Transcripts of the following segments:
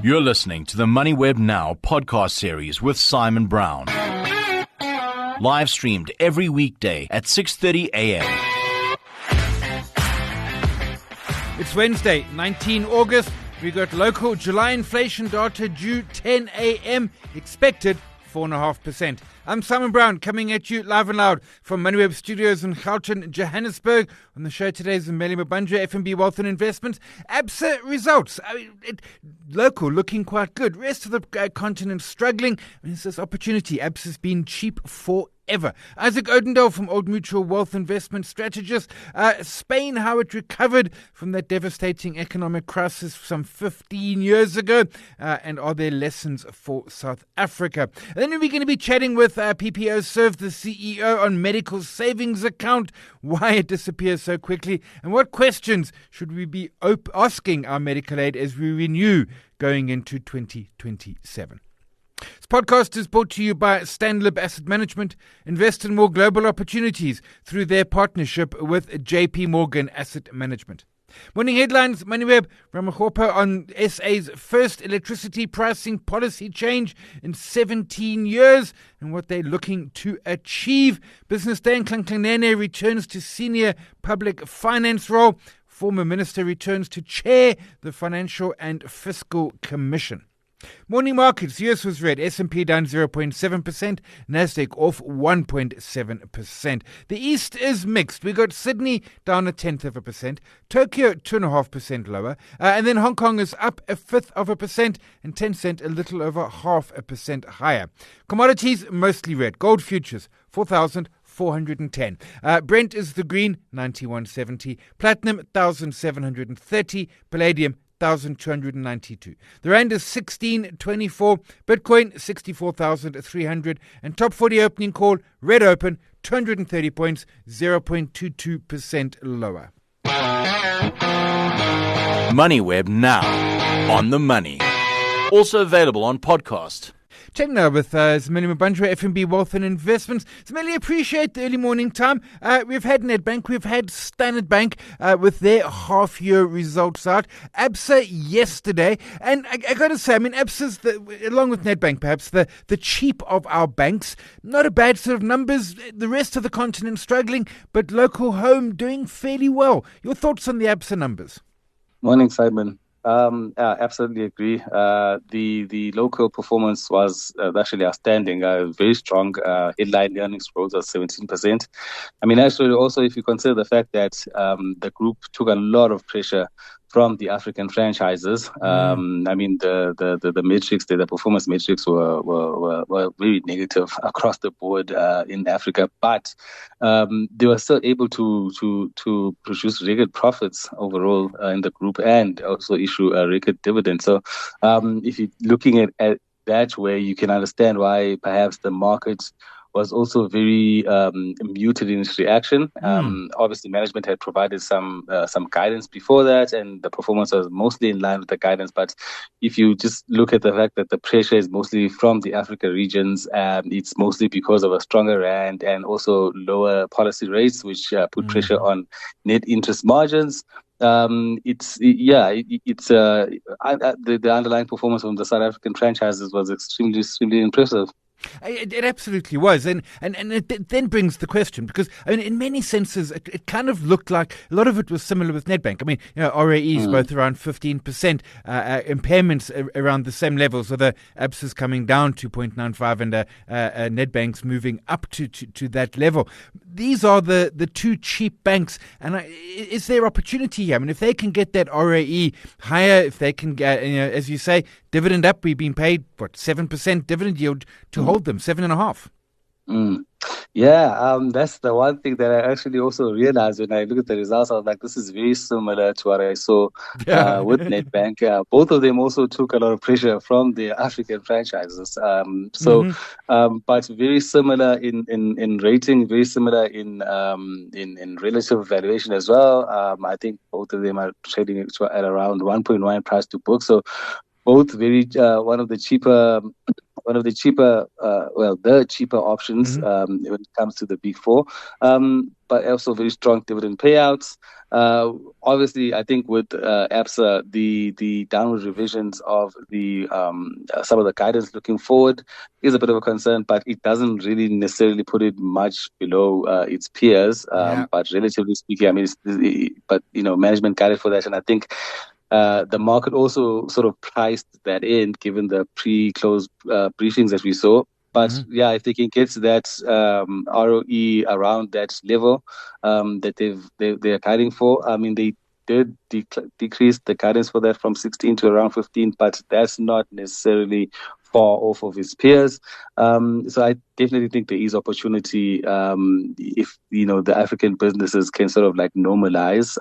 You're listening to the Moneyweb Now podcast series with Simon Brown. Live streamed every weekday at 6:30 a.m. It's Wednesday, 19 August. We got local July inflation data due 10 a.m. Expected 4.5%. I'm Simon Brown, coming at you live and loud from Moneyweb Studios in Gauteng, Johannesburg. On the show today is Meli Mabandra, FNB Wealth and Investments. Absa results. Local looking quite good. Rest of the continent struggling. It's this opportunity. Absa's been cheap forever. Isaac Odendale from Old Mutual Wealth Investment Strategist. Spain, how it recovered from that devastating economic crisis some 15 years ago. And are there lessons for South Africa? And then we're going to be chatting with PPO Serve, the CEO, on medical savings account, why it disappears so quickly, and what questions should we be asking our medical aid as we renew going into 2027. This podcast is brought to you by Stanlib Asset Management. Invest in more global opportunities through their partnership with JP Morgan Asset Management. Morning headlines, Moneyweb, Ramachorpa on SA's first electricity pricing policy change in 17 years and what they're looking to achieve. Business Day in Klanklanene returns to senior public finance role. Former minister returns to chair the Financial and Fiscal Commission. Morning markets, US was red, S&P down 0.7%, Nasdaq off 1.7%. The East is mixed. We got Sydney down 0.1%, Tokyo 2.5% lower, and then Hong Kong is up 0.1%, and Tencent a little over 0.5% higher. Commodities mostly red. Gold futures 4,410. Brent is the green, 91.70. Platinum 1,730. Palladium 1,292. The rand is 16.24. Bitcoin 64,300. And top 40 opening call, red open, 230 points, 0.22% lower. Moneyweb Now, on the money. Also available on podcast. Chatting now with Meli Mabandra, FNB Wealth and Investments. Meli, appreciate the early morning time. We've had Nedbank, we've had Standard Bank with their half-year results out. Absa yesterday, and I got to say, Absa's, along with Nedbank perhaps, the cheap of our banks. Not a bad sort of numbers. The rest of the continent struggling, but local home doing fairly well. Your thoughts on the Absa numbers? Morning, Simon. Absolutely agree. The local performance was actually outstanding. Very strong. Headline earnings growth of 17%. Actually, also if you consider the fact that the group took a lot of pressure from the African franchises. The metrics, the performance metrics were very negative across the board in Africa, but they were still able to produce record profits overall in the group and also issue a record dividend. So if you're looking at that way, you can understand why perhaps the market was also very muted in its reaction. Obviously, management had provided some guidance before that, and the performance was mostly in line with the guidance. But if you just look at the fact that the pressure is mostly from the Africa regions, it's mostly because of a stronger rand and also lower policy rates, which put pressure on net interest margins. The underlying performance from the South African franchises was extremely impressive. It absolutely was, and it then brings the question, because in many senses it kind of looked like a lot of it was similar with Nedbank. RAEs both around 15%, impairments around the same levels, although Absa's coming down to 0.95 and Nedbank's moving up to that level. These are the two cheap banks, and is there opportunity here? If they can get that RAE higher, if they can get, as you say, dividend up, we've been paid 7% dividend yield to hold them, 7.5%. That's the one thing that I actually also realized when I look at the results. I was like, this is very similar to what I saw with Nedbank. Both of them also took a lot of pressure from the African franchises. But very similar in rating, very similar in relative valuation as well. I think both of them are trading at around 1.1 price to book. So both very one of the cheaper the cheaper options when it comes to the big four, but also very strong dividend payouts. Obviously, I think with Absa, the downward revisions of the some of the guidance looking forward is a bit of a concern, but it doesn't really necessarily put it much below its peers. But relatively speaking, I mean, management guided for that, and I think the market also sort of priced that in, given the pre-close briefings that we saw. But if they can get to that ROE around that level that they're guiding for, I mean, they did decrease the guidance for that from 16 to around 15, but that's not necessarily far off of its peers. So I definitely think there is opportunity if the African businesses can sort of like normalize.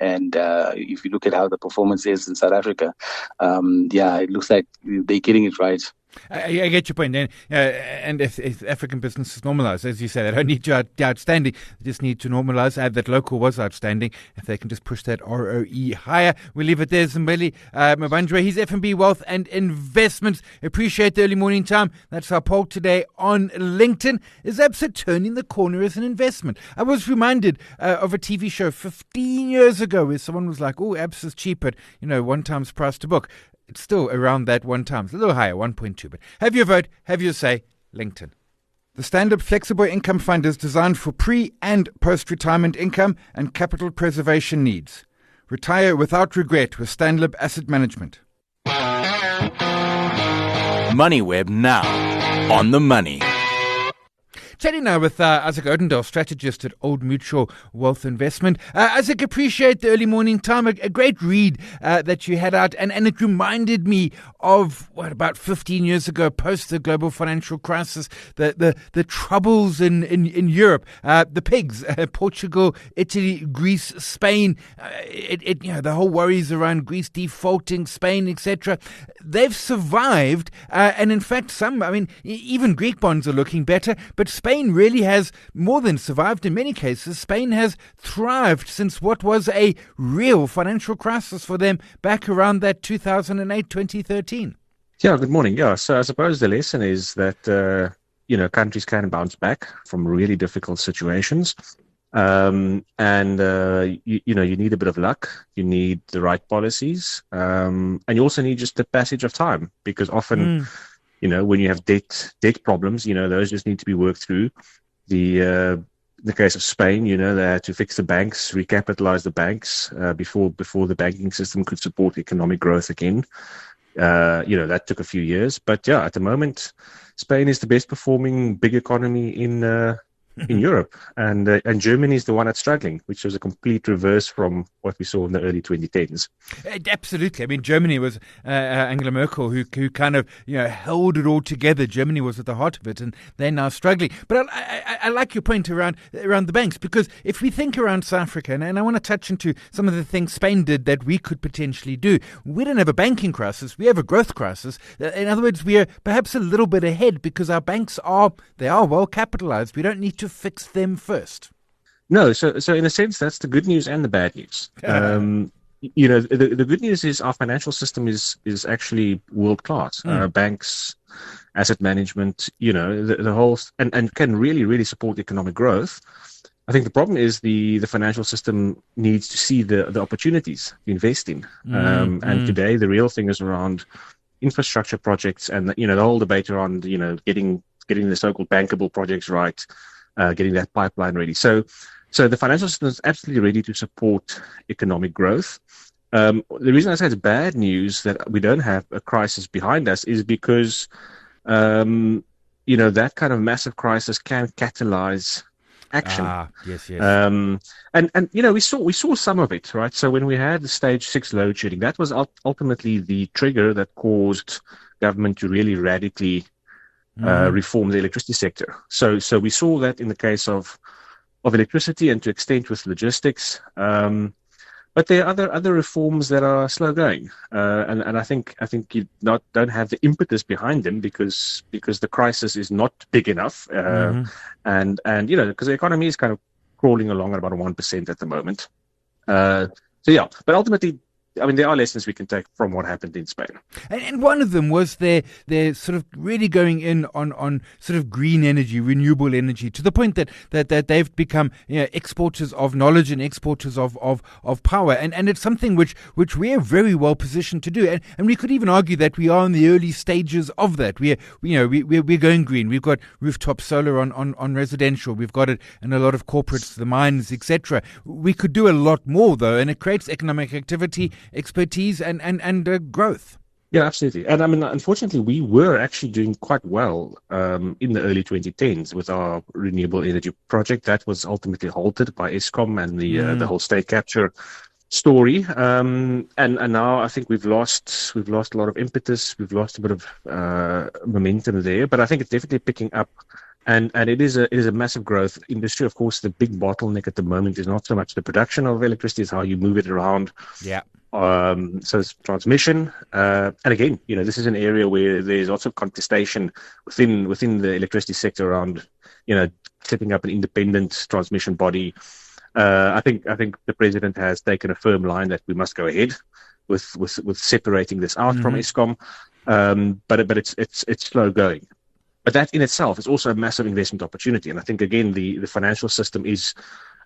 And if you look at how the performance is in South Africa, it looks like they're getting it right. I get your point. And if African businesses normalize, as you say, they don't need to be outstanding. They just need to normalize. That local was outstanding. If they can just push that ROE higher, we'll leave it there. Zimbeli Mabandre, he's F&B Wealth and Investments. Appreciate the early morning time. That's our poll today on LinkedIn. Is Absa turning the corner as an investment? I was reminded of a TV show 15 years ago where someone was like, oh, Absa's cheap at, 1 time's price to book. It's still around that 1 time. It's a little higher, 1.2. But have your vote, have your say, LinkedIn. The Standard Flexible Income Fund is designed for pre- and post-retirement income and capital preservation needs. Retire without regret with Stanlib Asset Management. Moneyweb now on the money. Chatting now with Isaac Odendaal, strategist at Old Mutual Wealth Investment. Isaac, appreciate the early morning time. A great read that you had out, and it reminded me of about 15 years ago, post the global financial crisis, the troubles in Europe, the pigs, Portugal, Italy, Greece, Spain. The whole worries around Greece defaulting, Spain, etc. They've survived, and in fact, even Greek bonds are looking better, but Spain really has more than survived. In many cases, Spain has thrived since what was a real financial crisis for them back around that 2008, 2013. Yeah, good morning. Yeah, so I suppose the lesson is that, countries can bounce back from really difficult situations. You need a bit of luck. You need the right policies. And you also need just the passage of time, because often... when you have debt problems, those just need to be worked through. In the case of Spain, they had to fix the banks, recapitalize the banks before the banking system could support economic growth again. That took a few years. But at the moment, Spain is the best performing big economy in Europe, and Germany is the one that's struggling, which was a complete reverse from what we saw in the early 2010s. Absolutely. I mean, Germany was Angela Merkel who kind of held it all together. Germany was at the heart of it, and they're now struggling. But I like your point around the banks, because if we think around South Africa, and I want to touch into some of the things Spain did that we could potentially do. We don't have a banking crisis; we have a growth crisis. In other words, we are perhaps a little bit ahead because our banks are well capitalized. We don't need to fix them first. No, so in a sense, that's the good news and the bad news. The good news is our financial system is actually world class. Banks, asset management, the whole, and can really, really support economic growth. I think the problem is the financial system needs to see the opportunities to invest in. And today, the real thing is around infrastructure projects, and the whole debate around getting the so-called bankable projects right. Getting that pipeline ready. So the financial system is absolutely ready to support economic growth. The reason I say it's bad news that we don't have a crisis behind us is because, that kind of massive crisis can catalyze action. Yes. And we saw some of it, right? So when we had the stage 6 load shedding, that was ultimately the trigger that caused government to really radically reform the electricity sector. So we saw that in the case of electricity, and to extent with logistics. But there are other reforms that are slow going, and I think you don't have the impetus behind them because the crisis is not big enough, and because the economy is kind of crawling along at about 1% at the moment. But ultimately, I mean, there are lessons we can take from what happened in Spain. And one of them was they're sort of really going in on sort of green energy, renewable energy, to the point that they've become exporters of knowledge and exporters of power. And it's something which we are very well positioned to do. And we could even argue that we are in the early stages of that. We're going green. We've got rooftop solar on residential. We've got it in a lot of corporates, the mines, etc. We could do a lot more, though, and it creates economic activity, expertise and growth. Yeah, absolutely. And I mean, unfortunately, we were actually doing quite well in the early 2010s with our renewable energy project. That was ultimately halted by Eskom and the whole state capture story. And now I think we've lost a lot of impetus. We've lost a bit of momentum there. But I think it's definitely picking up. And it is a massive growth industry. Of course, the big bottleneck at the moment is not so much the production of electricity, it's how you move it around. Yeah. So it's transmission. And again, this is an area where there's lots of contestation within the electricity sector around, setting up an independent transmission body. I think the president has taken a firm line that we must go ahead with separating this out from Eskom. But it's slow going. But that in itself is also a massive investment opportunity. And I think, again, the financial system is,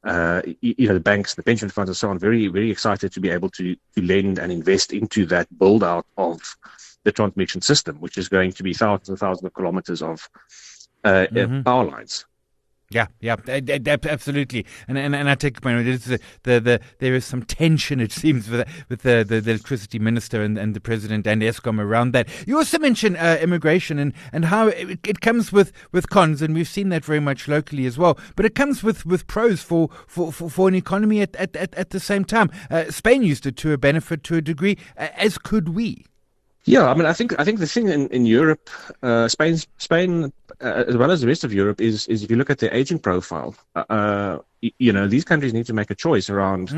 the banks, the pension funds and so on, very, very excited to be able to lend and invest into that build out of the transmission system, which is going to be thousands and thousands of kilometers of power lines. Yeah, absolutely, and I take your point. There is some tension, it seems, with the electricity minister and the president and Eskom around that. You also mentioned immigration and how it comes with cons, and we've seen that very much locally as well. But it comes with pros for an economy at the same time. Spain used it to a benefit to a degree, as could we. Yeah, I mean, I think the thing in Europe, Spain, as well as the rest of Europe, is if you look at their aging profile, these countries need to make a choice around: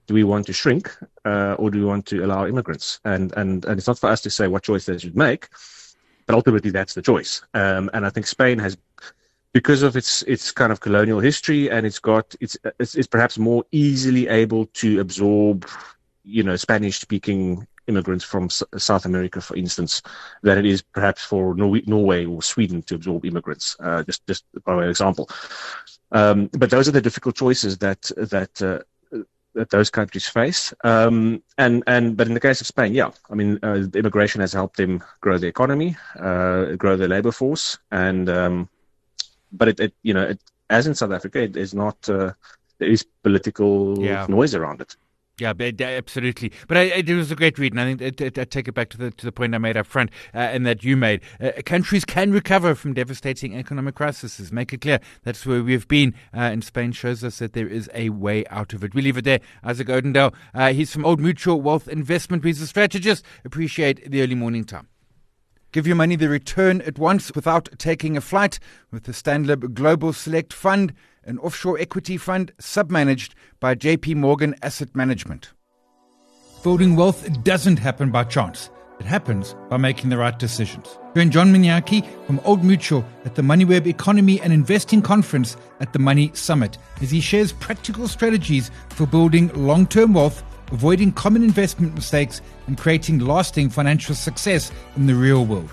do we want to shrink, or do we want to allow immigrants? And it's not for us to say what choice they should make, but ultimately that's the choice. And I think Spain has, because of its kind of colonial history, and it's perhaps more easily able to absorb, Spanish-speaking immigrants from South America, for instance, than it is perhaps for Norway or Sweden to absorb immigrants, just by way of example. But those are the difficult choices that those countries face. But in the case of Spain, the immigration has helped them grow the economy, grow their labor force, and but it as in South Africa, there is political noise around it. Yeah, absolutely. But it was a great read, and I think I take it back to the point I made up front and that you made. Countries can recover from devastating economic crises. Make it clear. That's where we've been. And Spain shows us that there is a way out of it. We leave it there. Isaac Odendale, he's from Old Mutual Wealth Investment. He's a strategist. Appreciate the early morning time. Give your money the return at once without taking a flight with the Stanlib Global Select Fund, an offshore equity fund sub-managed by JP Morgan Asset Management. Building wealth doesn't happen by chance. It happens by making the right decisions. Join John Minyaki from Old Mutual at the Moneyweb Economy and Investing Conference at the Money Summit as he shares practical strategies for building long-term wealth, avoiding common investment mistakes, and creating lasting financial success in the real world.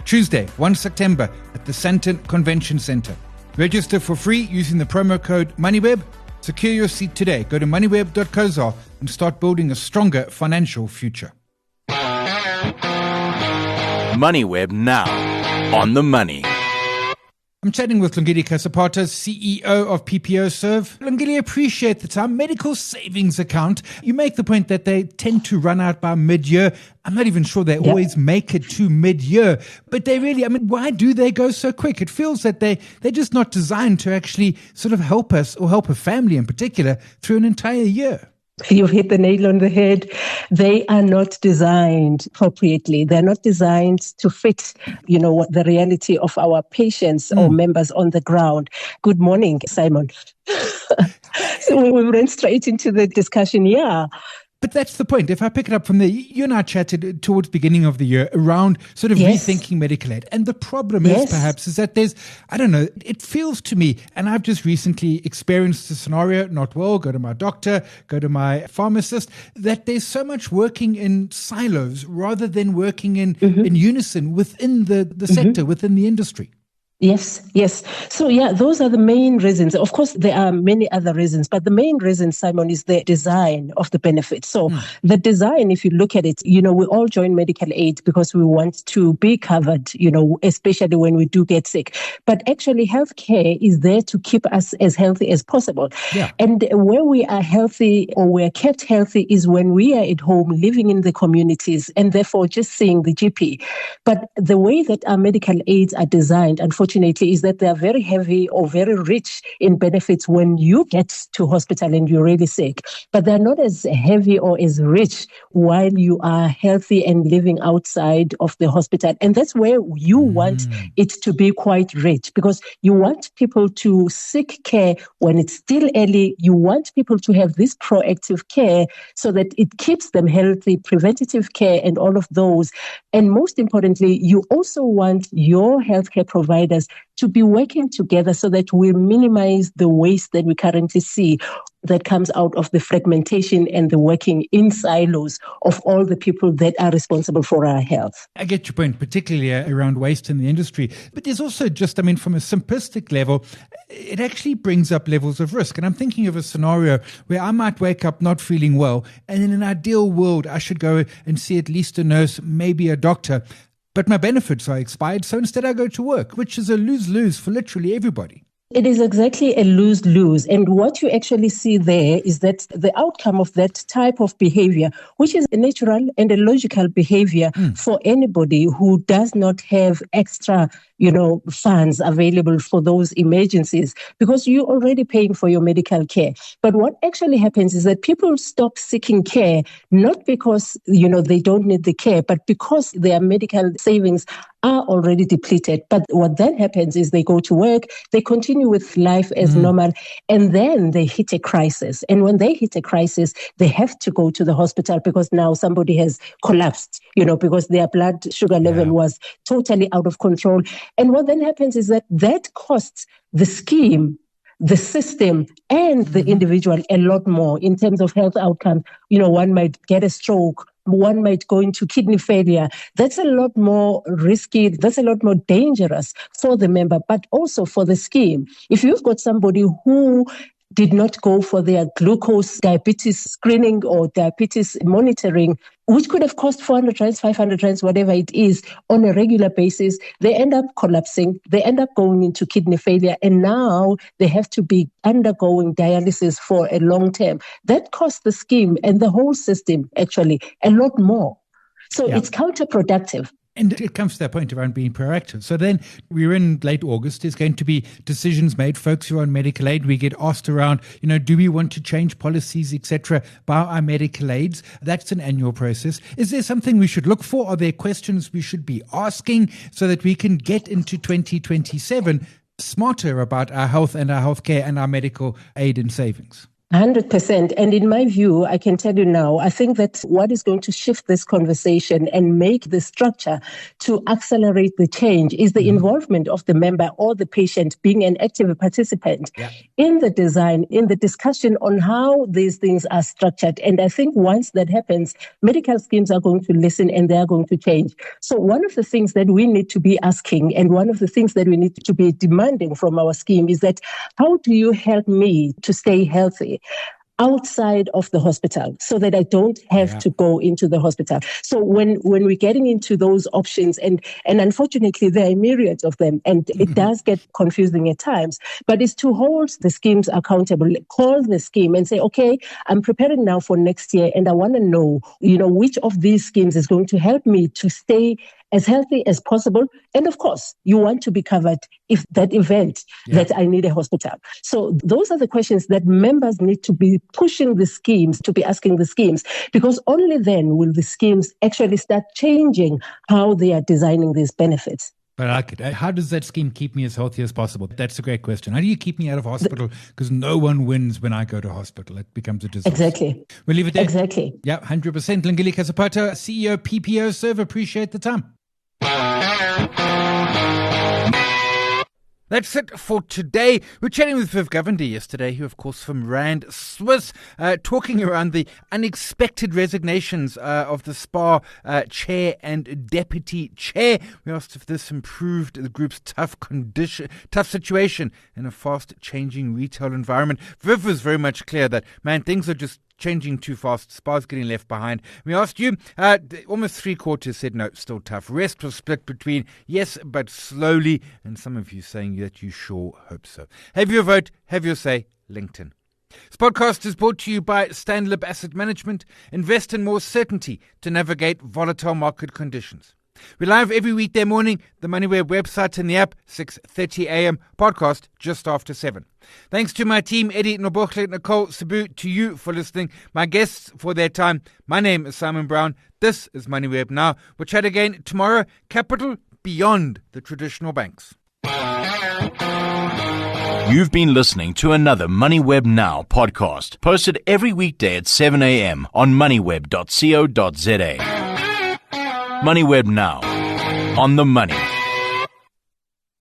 Tuesday, 1 September at the Sandton Convention Center. Register for free using the promo code MONEYWEB. Secure your seat today. Go to moneyweb.co.za and start building a stronger financial future. Moneyweb now on the money. I'm chatting with Lungile Kasapata, CEO of PPO Serve. Lungile, appreciate the time. Medical savings account. You make the point that they tend to run out by mid-year. I'm not even sure they always make it to mid-year. But they really, why do they go so quick? It feels that they're just not designed to actually sort of help us or help a family in particular through an entire year. You've hit the nail on the head. They are not designed appropriately. They're not designed to fit, what the reality of our patients or members on the ground. Good morning, Simon. So we went straight into the discussion. Yeah, But that's the point. If I pick it up from there, you and I chatted towards the beginning of the year around sort of rethinking medical aid. And the problem is perhaps is that there's, I don't know, it feels to me, and I've just recently experienced a scenario, not well, go to my doctor, go to my pharmacist, that there's so much working in silos rather than working in unison within the sector, within the industry. Yes. So, those are the main reasons. Of course, there are many other reasons, but the main reason, Simon, is the design of the benefits. So the design, if you look at it, we all join medical aid because we want to be covered, especially when we do get sick. But actually, healthcare is there to keep us as healthy as possible. Yeah. And where we are healthy or we're kept healthy is when we are at home, living in the communities, and therefore just seeing the GP. But the way that our medical aids are designed, unfortunately, is that they are very heavy or very rich in benefits when you get to hospital and you're really sick. But they're not as heavy or as rich while you are healthy and living outside of the hospital. And that's where you want it to be quite rich, because you want people to seek care when it's still early. You want people to have this proactive care so that it keeps them healthy, preventative care and all of those. And most importantly, you also want your healthcare providers to be working together so that we minimize the waste that we currently see that comes out of the fragmentation and the working in silos of all the people that are responsible for our health. I get your point, particularly around waste in the industry. But there's also just, from a simplistic level, it actually brings up levels of risk. And I'm thinking of a scenario where I might wake up not feeling well, and in an ideal world, I should go and see at least a nurse, maybe a doctor. But my benefits are expired, so instead I go to work, which is a lose-lose for literally everybody. It is exactly a lose-lose. And what you actually see there is that the outcome of that type of behavior, which is a natural and a logical behavior for anybody who does not have extra, funds available for those emergencies, because you're already paying for your medical care. But what actually happens is that people stop seeking care, not because, they don't need the care, but because their medical savings are already depleted. But what then happens is they go to work, they continue with life as normal, and then they hit a crisis. And when they hit a crisis, they have to go to the hospital because now somebody has collapsed, because their blood sugar level was totally out of control. And what then happens is that costs the scheme, the system, and the individual a lot more in terms of health outcomes. One might get a stroke, one might go into kidney failure. That's a lot more risky. That's a lot more dangerous for the member, but also for the scheme. If you've got somebody who did not go for their glucose diabetes screening or diabetes monitoring, which could have cost 400 rands, 500 rands, whatever it is, on a regular basis, they end up collapsing. They end up going into kidney failure. And now they have to be undergoing dialysis for a long term. That costs the scheme and the whole system actually a lot more. So it's counterproductive. And it comes to that point around being proactive. So then we're in late August. There's going to be decisions made. Folks who are on medical aid, we get asked around, do we want to change policies, etc., by our medical aids? That's an annual process. Is there something we should look for? Are there questions we should be asking so that we can get into 2027 smarter about our health and our healthcare and our medical aid and savings? 100%. And in my view, I can tell you now, I think that what is going to shift this conversation and make the structure to accelerate the change is the involvement of the member or the patient being an active participant in the design, in the discussion on how these things are structured. And I think once that happens, medical schemes are going to listen and they are going to change. So one of the things that we need to be asking and one of the things that we need to be demanding from our scheme is that how do you help me to stay healthy outside of the hospital so that I don't have to go into the hospital? So when we're getting into those options, and unfortunately there are myriads of them, and it does get confusing at times, but it's to hold the schemes accountable, call the scheme and say, okay, I'm preparing now for next year and I want to know, which of these schemes is going to help me to stay as healthy as possible. And of course, you want to be covered if that event that I need a hospital. So those are the questions that members need to be pushing the schemes, to be asking the schemes, because only then will the schemes actually start changing how they are designing these benefits. But I like it. How does that scheme keep me as healthy as possible? That's a great question. How do you keep me out of hospital? Because no one wins when I go to hospital. It becomes a disaster. Exactly. We'll leave it there. Exactly. Yeah, 100%. Lingile Kasapato, CEO, PPO Serve. Appreciate the time. That's it for today. We're chatting with Viv Govender yesterday, who, of course, from Rand Swiss, talking around the unexpected resignations of the SPAR chair and deputy chair. We asked if this improved the group's tough situation in a fast-changing retail environment. Viv was very much clear that, man, things are just changing too fast. SPAR's getting left behind. We asked you, almost 3/4 said no, still tough. Rest was split between yes, but slowly, and some of you saying that you sure hope so. Have your vote, have your say, LinkedIn. This podcast is brought to you by Stanlib Asset Management. Invest in more certainty to navigate volatile market conditions. We're live every weekday morning, the Moneyweb website and the app, 6:30 a.m. podcast just after 7. Thanks to my team, Eddie, Nobokle, Nicole, Sabu, to you for listening, my guests for their time. My name is Simon Brown. This is Moneyweb Now. We'll chat again tomorrow. Capital beyond the traditional banks. You've been listening to another Moneyweb Now podcast, posted every weekday at 7 a.m. on moneyweb.co.za. Moneyweb Now, on the money.